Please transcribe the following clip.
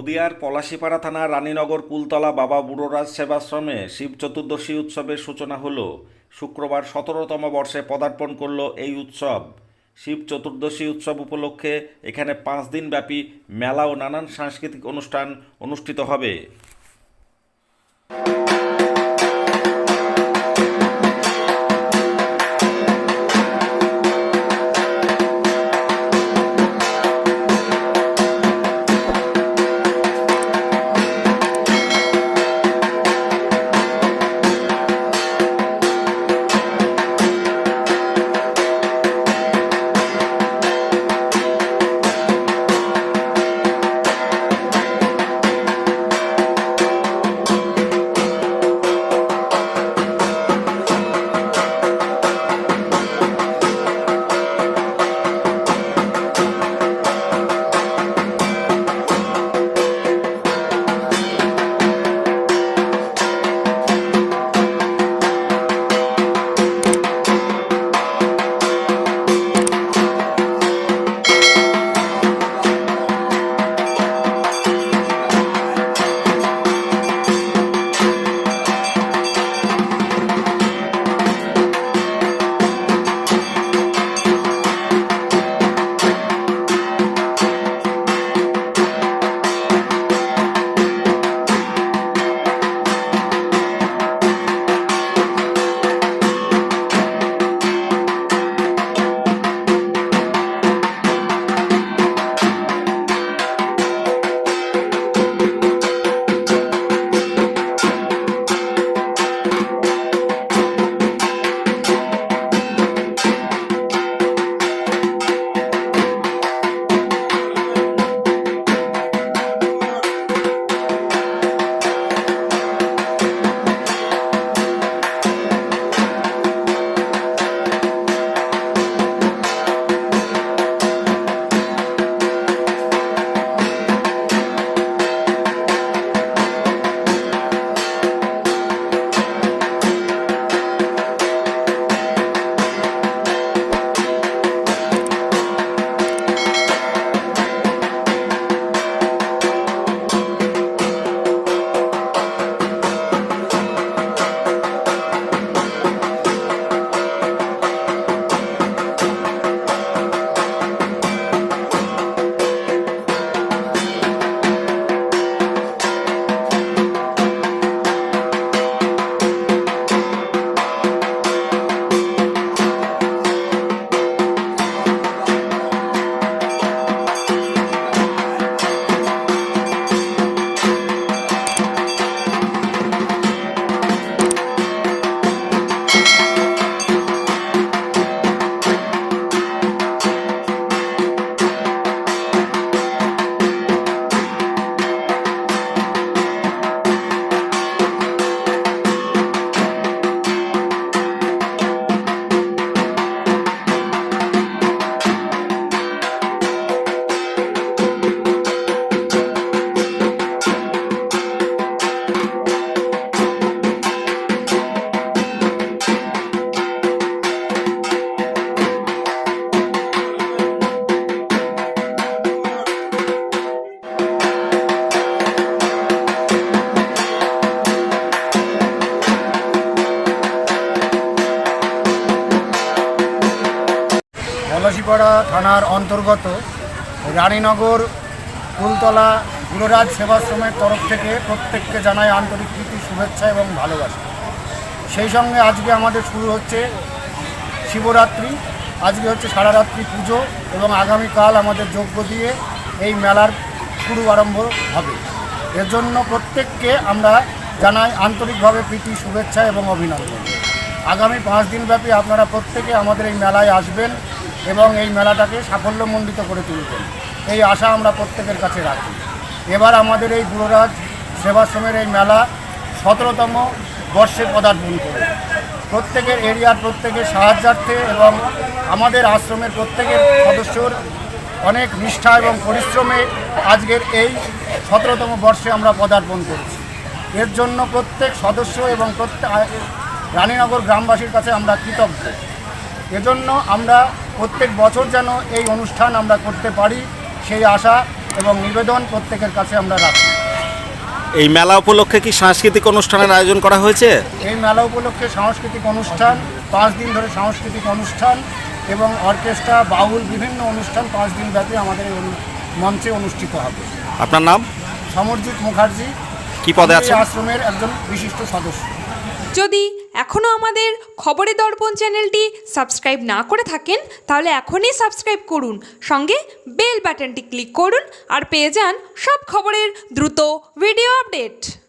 নদিয়ার পলাশীপাড়া থানার রানীনগর কুলতলা বাবা বুড়োরাজ সেবাশ্রমে শিব চতুর্দশী উৎসবের সূচনা হলো। শুক্রবার ১৭তম বর্ষে পদার্পণ করল এই উৎসব। শিব চতুর্দশী উৎসব উপলক্ষে এখানে ৫ দিন ব্যাপী মেলা ও নানান সাংস্কৃতিক অনুষ্ঠান অনুষ্ঠিত হবে। পলাশীপাড়া থানার অন্তর্গত রানীনগর কুলতলা বুড়োরাজ সেবাশ্রমের তরফ থেকে প্রত্যেককে জানাই আন্তরিক প্রীতি, শুভেচ্ছা এবং ভালোবাসা। সেই সঙ্গে আজকে আমাদের শুরু হচ্ছে শিবরাত্রি। আজকে হচ্ছে সারা রাত্রি পুজো এবং আগামীকাল আমাদের যজ্ঞ দিয়ে এই মেলার শুরু আরম্ভ হবে। এর জন্য প্রত্যেককে আমরা জানাই আন্তরিকভাবে প্রীতি, শুভেচ্ছা এবং অভিনন্দন। আগামী 5 দিনব্যাপী আপনারা প্রত্যেকে আমাদের এই মেলায় আসবেন এবং এই মেলাটাকে সাফল্যমণ্ডিত করে তুলবেন, এই আশা আমরা প্রত্যেকের কাছে রাখি। এবার আমাদের এই বুড়োরাজ সেবাশ্রমের এই মেলা 17তম বর্ষে পদার্পণ করে প্রত্যেকের এরিয়ার প্রত্যেকের সাহায্যার্থে এবং আমাদের আশ্রমের প্রত্যেকের সদস্যর অনেক নিষ্ঠা এবং পরিশ্রমে আজকের এই 17তম বর্ষে আমরা পদার্পণ করছি। এর জন্য প্রত্যেক সদস্য এবং রানীনগর গ্রামবাসীর কাছে আমরা কৃতজ্ঞ। এজন্য আমরা প্রত্যেক বছর যেন এই অনুষ্ঠান আমরা করতে পারি সেই আশা এবং নিবেদন প্রত্যেকের কাছে আমরা রাখি। এই মেলা উপলক্ষে কি সাংস্কৃতিক অনুষ্ঠানের আয়োজন করা হয়েছে? এই মেলা উপলক্ষে সাংস্কৃতিক অনুষ্ঠান 5 দিন ধরে সাংস্কৃতিক অনুষ্ঠান এবং অর্কেস্ট্রা, বাউল বিভিন্ন অনুষ্ঠান 5 দিন ব্যাপী আমাদের এই মঞ্চে অনুষ্ঠিত হবে। আপনার নাম? সমরজিৎ মুখার্জি, কি পদে এই আছেন? আশ্রমের একজন বিশিষ্ট সদস্য। যদি এখনও আমাদের খবরের দর্পণ চ্যানেলটি সাবস্ক্রাইব না করে থাকেন তাহলে এখনই সাবস্ক্রাইব করুন, সঙ্গে বেল বাটনটি ক্লিক করুন আর পেয়ে যান সব খবরের দ্রুত ভিডিও আপডেট।